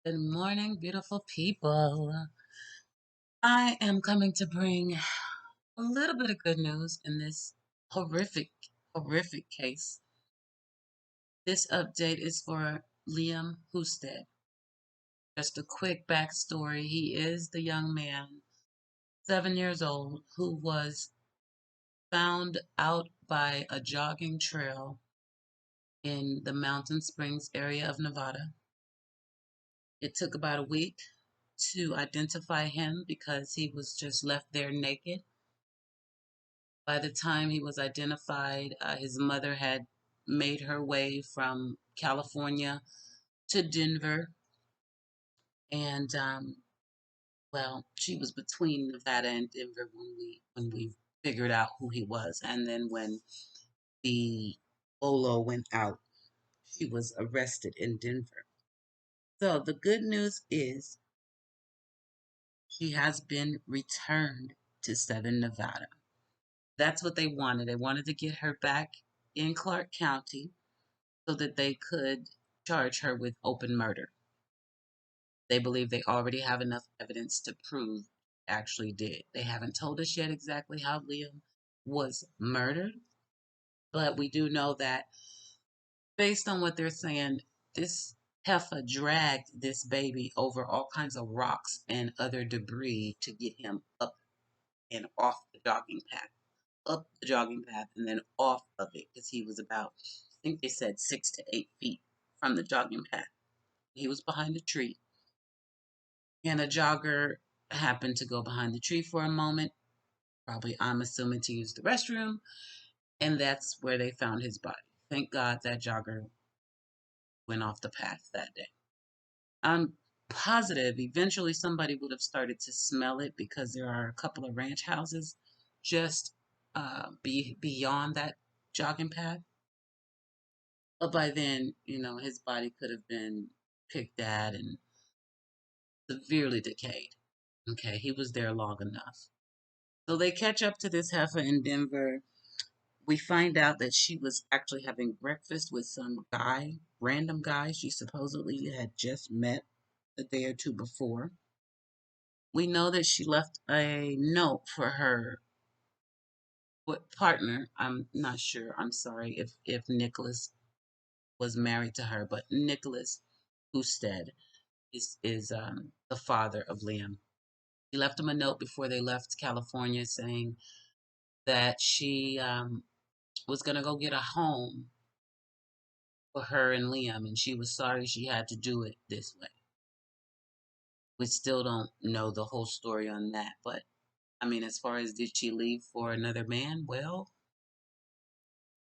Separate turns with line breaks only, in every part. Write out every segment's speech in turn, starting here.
Good morning, beautiful people. I am coming to bring a little bit of good news in this horrific, horrific case. This update is for Liam Husted. Just a quick backstory. He is the young man, 7 years old, who was found out by a jogging trail in the Mountain Springs area of Nevada. It took about a week to identify him because he was just left there naked. By the time he was identified, his mother had made her way from California to Denver, and well, she was between Nevada and Denver when we figured out who he was, and then when the bolo went out, she was arrested in Denver. So the good news is she has been returned to Southern Nevada. That's what they wanted. They wanted to get her back in Clark County so that they could charge her with open murder. They believe they already have enough evidence to prove she actually did. They haven't told us yet exactly how Liam was murdered, but we do know that based on what they're saying, this heifer dragged this baby over all kinds of rocks and other debris to get him up and off the jogging path, up the jogging path, and then off of it because he was about, I think they said 6 to 8 feet from the jogging path. He was behind a tree, and a jogger happened to go behind the tree for a moment, probably, I'm assuming, to use the restroom, and that's where they found his body. Thank God that jogger went off the path that day. I'm positive eventually somebody would have started to smell it because there are a couple of ranch houses just beyond that jogging path. But by then, his body could have been picked at and severely decayed. Okay, he was there long enough. So they catch up to this heifer in Denver. We find out that she was actually having breakfast with some guy, random guy she supposedly had just met a day or two before. We know that she left a note for her partner. I'm not sure. I'm sorry if Nicholas was married to her, but Nicholas Husted is the father of Liam. He left him a note before they left California saying that she was going to go get a home for her and Liam, and she was sorry she had to do it this way. We still don't know the whole story on that, but I mean, as far as did she leave for another man? Well,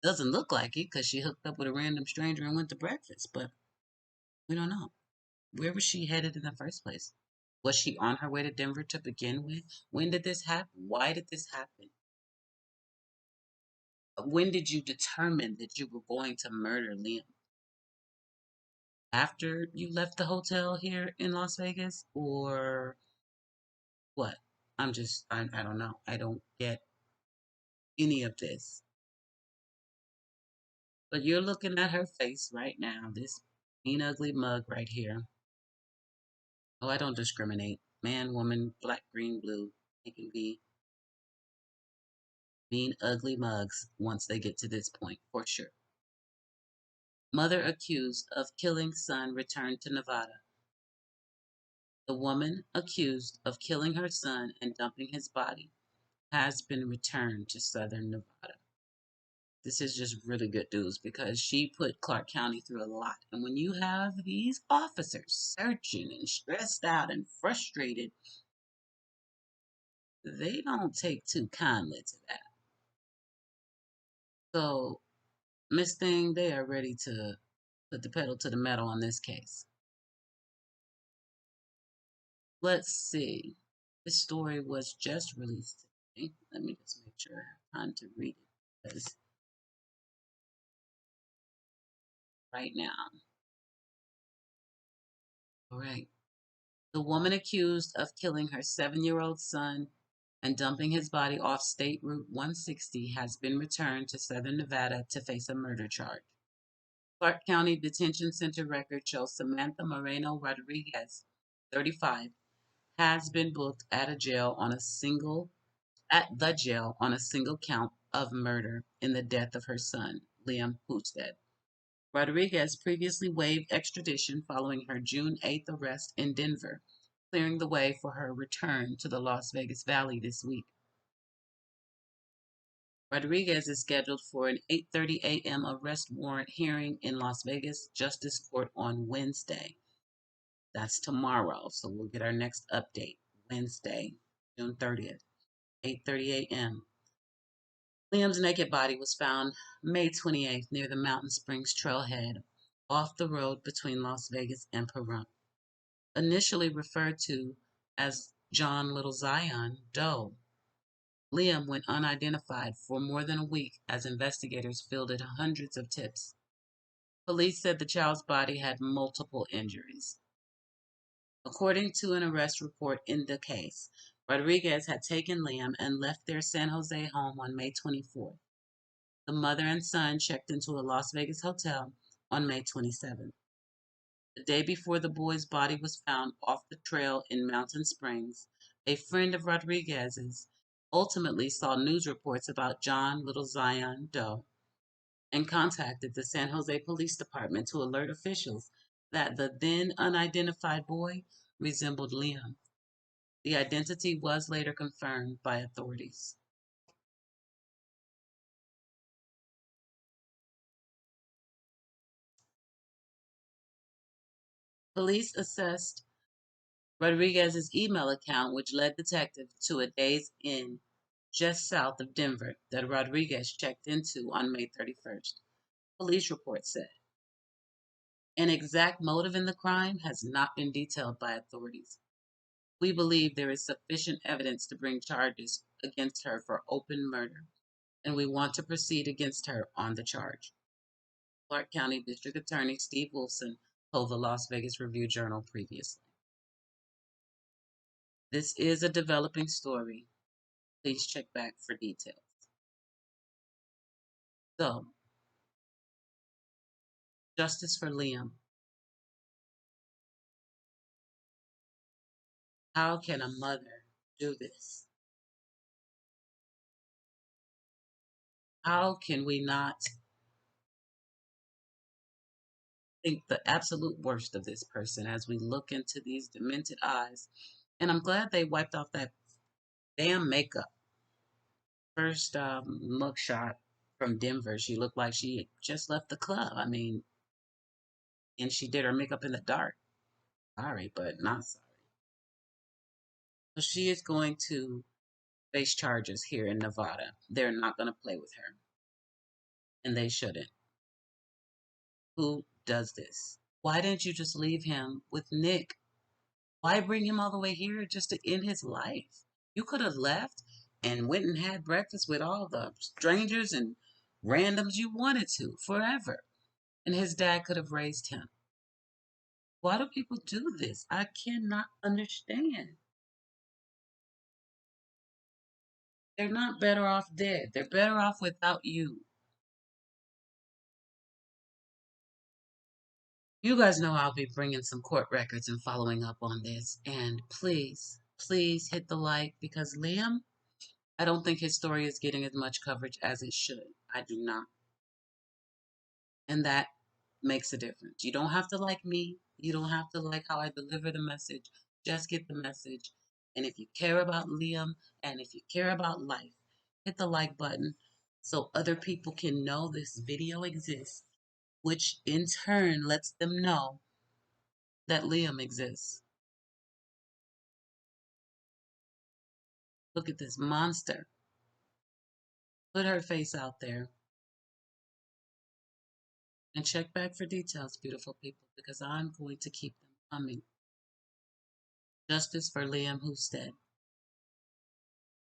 doesn't look like it because she hooked up with a random stranger and went to breakfast, but we don't know. Where was she headed in the first place? Was she on her way to Denver to begin with? When did this happen? Why did this happen? When did you determine that you were going to murder Liam? After you left the hotel here in Las Vegas? Or what? I don't know. I don't get any of this. But you're looking at her face right now, this mean, ugly mug right here. Oh, I don't discriminate. Man, woman, black, green, blue. They can be mean, ugly mugs once they get to this point, for sure. Mother accused of killing son returned to Nevada. The woman accused of killing her son and dumping his body has been returned to Southern Nevada. This is just really good news because she put Clark County through a lot. And when you have these officers searching and stressed out and frustrated, they don't take too kindly to that. So, Miss Thing, they are ready to put the pedal to the metal on this case. Let's see. This story was just released today. Let me just make sure I have time to read it because right now. All right. The woman accused of killing her 7-year-old son and dumping his body off State Route 160 has been returned to Southern Nevada to face a murder charge. Clark County Detention Center record shows Samantha Moreno Rodriguez, 35, has been booked at the jail on a single count of murder in the death of her son, Liam Husted. Rodriguez previously waived extradition following her June 8th arrest in Denver, clearing the way for her return to the Las Vegas Valley this week. Rodriguez is scheduled for an 8:30 a.m. arrest warrant hearing in Las Vegas Justice Court on Wednesday. That's tomorrow, so we'll get our next update Wednesday, June 30th, 8:30 a.m. Liam's naked body was found May 28th near the Mountain Springs trailhead off the road between Las Vegas and Pahrump. Initially referred to as John Little Zion Doe, Liam went unidentified for more than a week as investigators fielded hundreds of tips. Police said the child's body had multiple injuries. According to an arrest report in the case, Rodriguez had taken Liam and left their San Jose home on May 24th. The mother and son checked into a Las Vegas hotel on May 27th. The day before the boy's body was found off the trail in Mountain Springs, a friend of Rodriguez's ultimately saw news reports about John Little Zion Doe and contacted the San Jose Police Department to alert officials that the then unidentified boy resembled Liam. The identity was later confirmed by authorities. Police assessed Rodriguez's email account, which led detectives to a Days Inn just south of Denver that Rodriguez checked into on May 31st. Police reports said an exact motive in the crime has not been detailed by authorities. We believe there is sufficient evidence to bring charges against her for open murder, and we want to proceed against her on the charge. Clark County District Attorney Steve Wilson told the Las Vegas Review-Journal previously. This is a developing story. Please check back for details. So, justice for Liam. How can a mother do this? How can we not think the absolute worst of this person as we look into these demented eyes? And I'm glad they wiped off that damn makeup. First mugshot from Denver, she looked like she had just left the club. I mean, and she did her makeup in the dark. Sorry, but not sorry. So she is going to face charges here in Nevada. They're not going to play with her, and they shouldn't. Who does this? Why didn't you just leave him with Nick? Why bring him all the way here just to end his life? You could have left and went and had breakfast with all the strangers and randoms you wanted to forever. And his dad could have raised him. Why do people do this? I cannot understand. They're not better off dead. They're better off without you. You guys know I'll be bringing some court records and following up on this. And please, please hit the like because Liam, I don't think his story is getting as much coverage as it should. I do not. And that makes a difference. You don't have to like me. You don't have to like how I deliver the message. Just get the message. And if you care about Liam and if you care about life, hit the like button so other people can know this video exists, which in turn lets them know that Liam exists. Look at this monster. Put her face out there and check back for details, beautiful people, because I'm going to keep them coming. Justice for Liam Husted.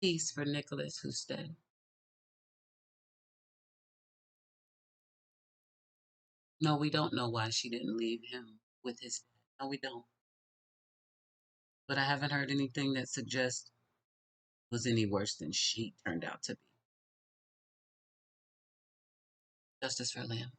Peace for Nicholas Husted. No, we don't know why she didn't leave him with his dad. No, we don't. But I haven't heard anything that suggests it was any worse than she turned out to be. Justice for Liam.